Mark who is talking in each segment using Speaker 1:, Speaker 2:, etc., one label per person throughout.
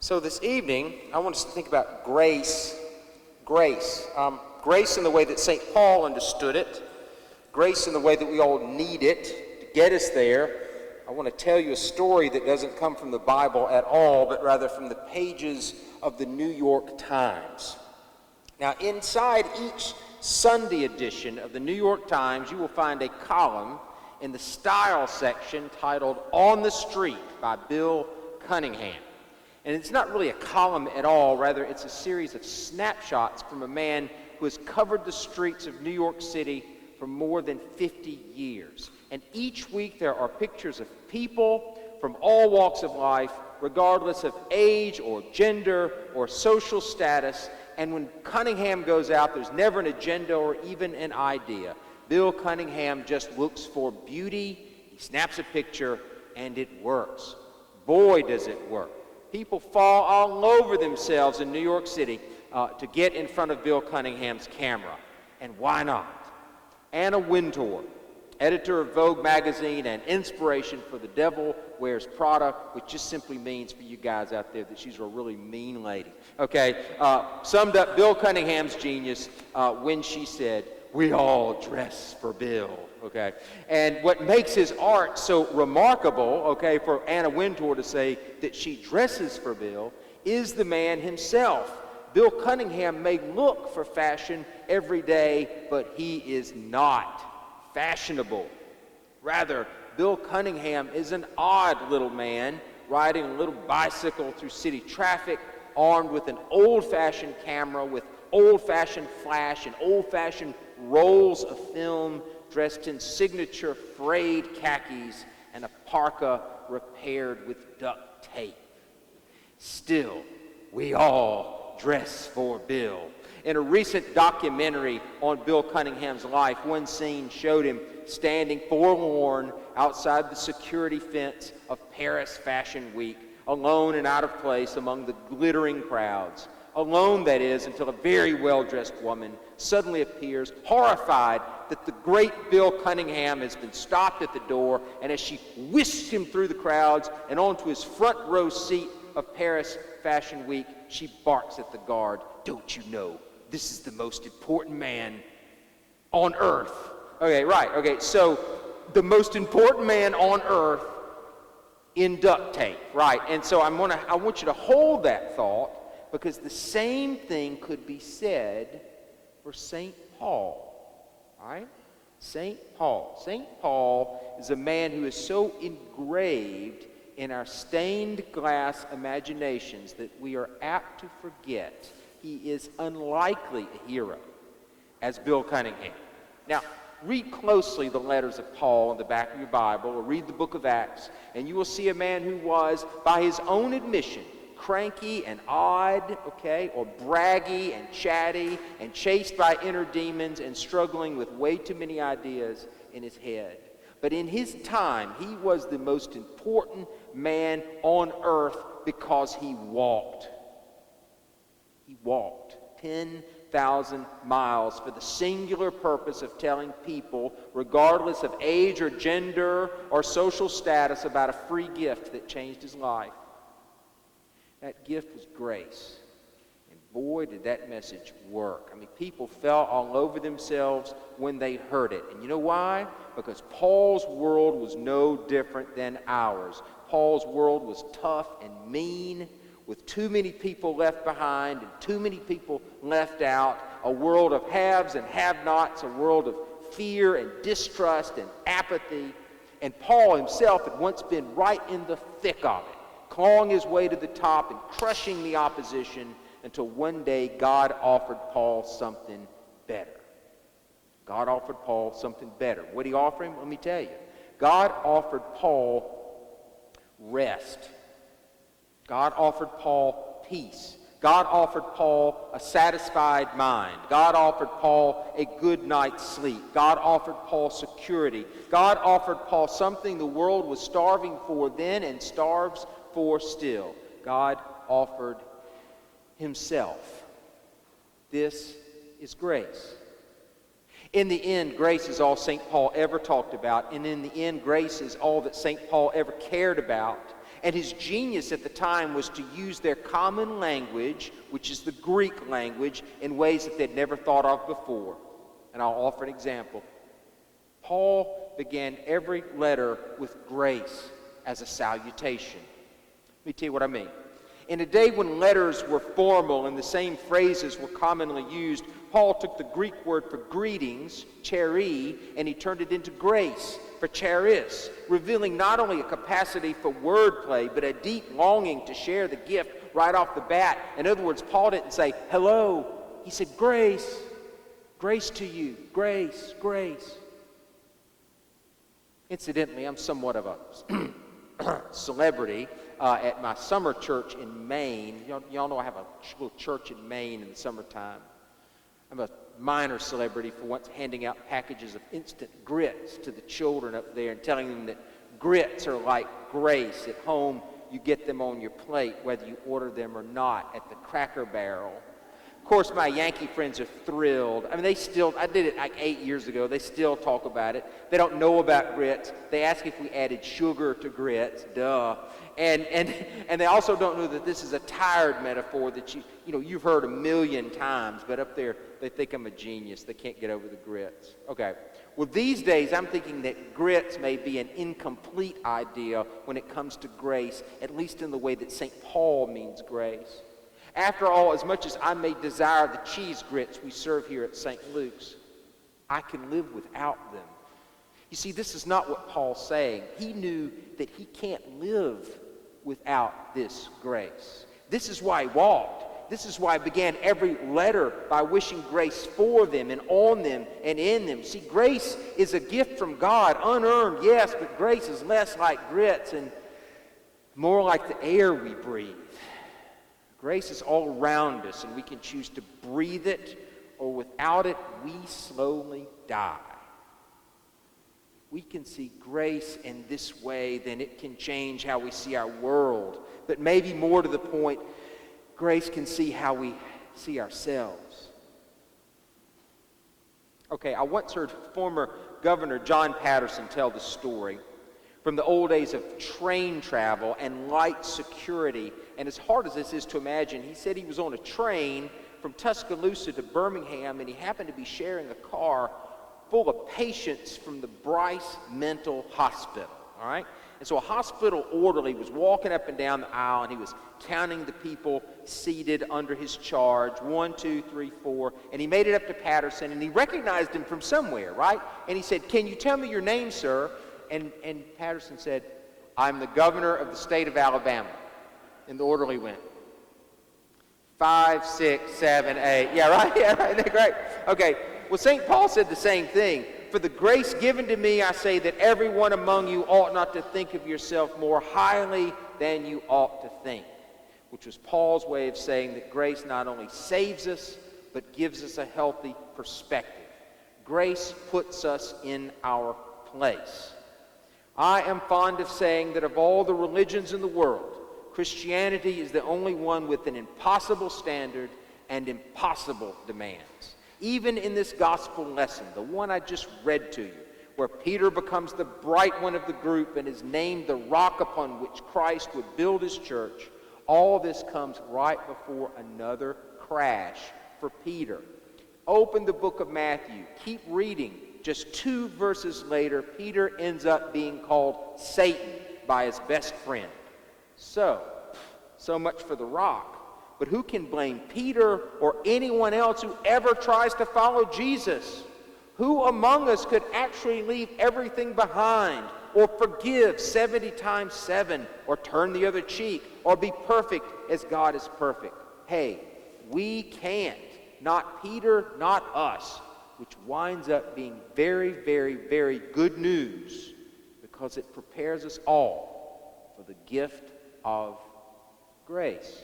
Speaker 1: So this evening, I want us to think about grace. Grace. Grace in the way that St. Paul understood it. Grace in the way that we all need it to get us there. I want to tell you a story that doesn't come from the Bible at all, but rather from the pages of the New York Times. Now, inside each Sunday edition of the New York Times, you will find a column in the style section titled "On the Street" by Bill Cunningham. And it's not really a column at all, rather it's a series of snapshots from a man who has covered the streets of New York City for more than 50 years. And each week there are pictures of people from all walks of life, regardless of age or gender or social status. And when Cunningham goes out, there's never an agenda or even an idea. Bill Cunningham just looks for beauty, he snaps a picture, and it works. Boy, does it work. People fall all over themselves in New York City to get in front of Bill Cunningham's camera. And why not? Anna Wintour, editor of Vogue magazine and inspiration for The Devil Wears Prada, which just simply means for you guys out there that she's a really mean lady, okay, summed up Bill Cunningham's genius when she said, "We all dress for Bill." Okay, and what makes his art so remarkable, okay, for Anna Wintour to say that she dresses for Bill, is the man himself. Bill Cunningham may look for fashion every day, but he is not fashionable. Rather, Bill Cunningham is an odd little man riding a little bicycle through city traffic, armed with an old-fashioned camera with old-fashioned flash and old-fashioned rolls of film, dressed in signature frayed khakis and a parka repaired with duct tape. Still, we all dress for Bill. In a recent documentary on Bill Cunningham's life, one scene showed him standing forlorn outside the security fence of Paris Fashion Week, alone and out of place among the glittering crowds. Alone, that is, until a very well-dressed woman suddenly appears, horrified that the great Bill Cunningham has been stopped at the door, and as she whisks him through the crowds and onto his front row seat of Paris Fashion Week, she barks at the guard, "Don't you know, this is the most important man on earth." Okay, right, okay, so the most important man on earth in duct tape, right, and so I want you to hold that thought, because the same thing could be said for St. Paul, right? St. Paul. St. Paul is a man who is so engraved in our stained glass imaginations that we are apt to forget he is unlikely a hero as Bill Cunningham. Now, read closely the letters of Paul in the back of your Bible, or read the book of Acts, and you will see a man who was, by his own admission, cranky and odd, okay, or braggy and chatty and chased by inner demons and struggling with way too many ideas in his head. But in his time, he was the most important man on earth because he walked. He walked 10,000 miles for the singular purpose of telling people, regardless of age or gender or social status, about a free gift that changed his life. That gift was grace. And boy, did that message work. I mean, people fell all over themselves when they heard it. And you know why? Because Paul's world was no different than ours. Paul's world was tough and mean, with too many people left behind and too many people left out. A world of haves and have-nots, a world of fear and distrust and apathy. And Paul himself had once been right in the thick of it, clawing his way to the top and crushing the opposition, until one day God offered Paul something better. God offered Paul something better. What did he offer him? Let me tell you. God offered Paul rest. God offered Paul peace. God offered Paul a satisfied mind. God offered Paul a good night's sleep. God offered Paul security. God offered Paul something the world was starving for then and starves for still. God offered himself. This is grace. In the end, grace is all St. Paul ever talked about, and in the end, grace is all that St. Paul ever cared about. And his genius at the time was to use their common language, which is the Greek language, in ways that they'd never thought of before. And I'll offer an example. Paul began every letter with grace as a salutation. Let me tell you what I mean. In a day when letters were formal and the same phrases were commonly used, Paul took the Greek word for greetings, cheri, and he turned it into grace, for charis, revealing not only a capacity for wordplay, but a deep longing to share the gift right off the bat. In other words, Paul didn't say, hello. He said, grace. Grace to you. Grace. Grace. Incidentally, I'm somewhat of a celebrity at my summer church in Maine. Y'all know I have a little church in Maine in the summertime. I'm a minor celebrity for once handing out packages of instant grits to the children up there and telling them that grits are like grace. At home, you get them on your plate, whether you order them or not, at the Cracker Barrel. Of course, my Yankee friends are thrilled. I mean, I did it like 8 years ago. They still talk about it. They don't know about grits. They ask if we added sugar to grits. Duh. And they also don't know that this is a tired metaphor that you've heard a million times, but up there they think I'm a genius. They can't get over the grits. Okay. Well, these days I'm thinking that grits may be an incomplete idea when it comes to grace, at least in the way that St. Paul means grace. After all, as much as I may desire the cheese grits we serve here at St. Luke's, I can live without them. You see, this is not what Paul's saying. He knew that he can't live without this grace. This is why he walked. This is why he began every letter by wishing grace for them and on them and in them. See, grace is a gift from God, unearned, yes, but grace is less like grits and more like the air we breathe. Grace is all around us, and we can choose to breathe it, or without it, we slowly die. We can see grace in this way, then it can change how we see our world. But maybe more to the point, grace can see how we see ourselves. Okay, I once heard former Governor John Patterson tell the story from the old days of train travel and light security. And as hard as this is to imagine, he said he was on a train from Tuscaloosa to Birmingham, and he happened to be sharing a car full of patients from the Bryce Mental Hospital, all right? And so a hospital orderly was walking up and down the aisle, and he was counting the people seated under his charge, 1, 2, 3, 4, and he made it up to Patterson, and he recognized him from somewhere, right? And he said, "Can you tell me your name, sir?" And Patterson said, "I'm the governor of the state of Alabama." And the orderly went, 5, 6, 7, 8. Yeah, right? Yeah, right. Great. Okay. Well, St. Paul said the same thing. "For the grace given to me, I say that everyone among you ought not to think of yourself more highly than you ought to think," which was Paul's way of saying that grace not only saves us, but gives us a healthy perspective. Grace puts us in our place. I am fond of saying that of all the religions in the world, Christianity is the only one with an impossible standard and impossible demands. Even in this gospel lesson, the one I just read to you, where Peter becomes the bright one of the group and is named the rock upon which Christ would build his church, all this comes right before another crash for Peter. Open the book of Matthew. Keep reading. Just 2 verses later, Peter ends up being called Satan by his best friend. So much for the rock. But who can blame Peter or anyone else who ever tries to follow Jesus? Who among us could actually leave everything behind, or forgive 70 times 7, or turn the other cheek, or be perfect as God is perfect? Hey, we can't. Not Peter, not us. Which winds up being very, very, very good news, because it prepares us all for the gift of grace.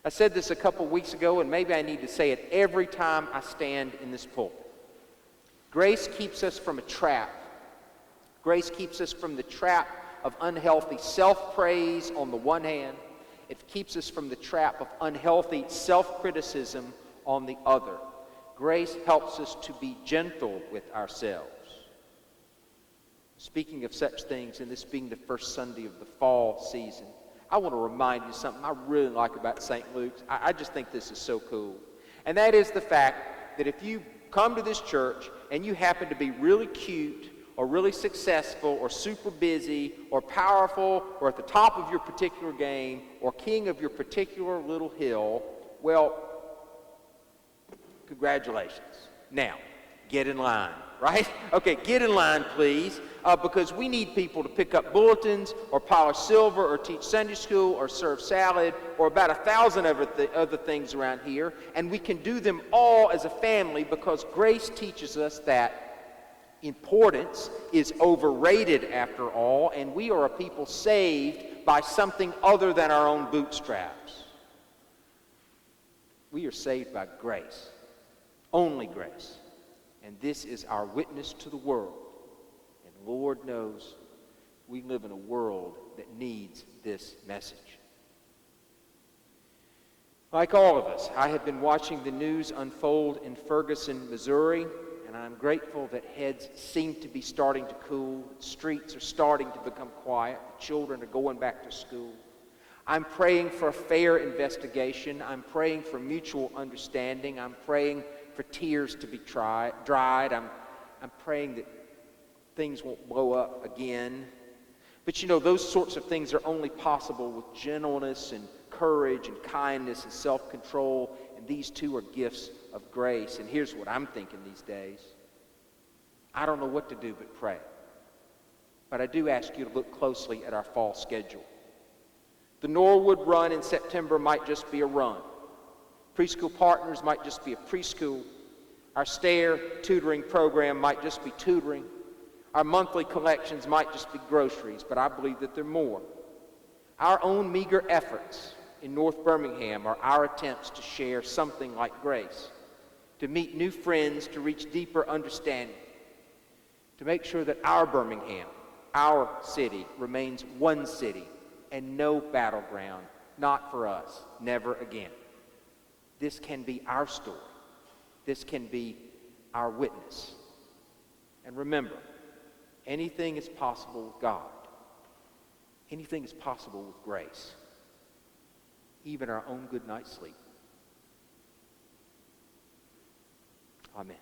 Speaker 1: I said this a couple weeks ago, and maybe I need to say it every time I stand in this pulpit. Grace keeps us from a trap. Grace keeps us from the trap of unhealthy self-praise on the one hand. It keeps us from the trap of unhealthy self-criticism on the other. Grace helps us to be gentle with ourselves. Speaking of such things, and this being the first Sunday of the fall season, I want to remind you something I really like about St. Luke's. I just think this is so cool. And that is the fact that if you come to this church and you happen to be really cute or really successful or super busy or powerful or at the top of your particular game or king of your particular little hill, well, congratulations. Now, get in line, right? Okay, get in line, please, because we need people to pick up bulletins or polish silver or teach Sunday school or serve salad or about 1,000 other things around here, and we can do them all as a family because grace teaches us that importance is overrated after all, and we are a people saved by something other than our own bootstraps. We are saved by grace, only grace. And this is our witness to the world. And Lord knows we live in a world that needs this message. Like all of us, I have been watching the news unfold in Ferguson, Missouri, and I'm grateful that heads seem to be starting to cool. Streets are starting to become quiet. The children are going back to school. I'm praying for a fair investigation. I'm praying for mutual understanding. I'm praying for tears to be dried. I'm praying that things won't blow up again. But you know, those sorts of things are only possible with gentleness and courage and kindness and self-control, and these two are gifts of grace. And here's what I'm thinking these days. I don't know what to do but pray. But I do ask you to look closely at our fall schedule. The Norwood run in September might just be a run. Preschool Partners might just be a preschool. Our STAIR tutoring program might just be tutoring. Our monthly collections might just be groceries, but I believe that they're more. Our own meager efforts in North Birmingham are our attempts to share something like grace, to meet new friends, to reach deeper understanding, to make sure that our Birmingham, our city, remains one city and no battleground, not for us, never again. This can be our story. This can be our witness. And remember, anything is possible with God. Anything is possible with grace. Even our own good night's sleep. Amen.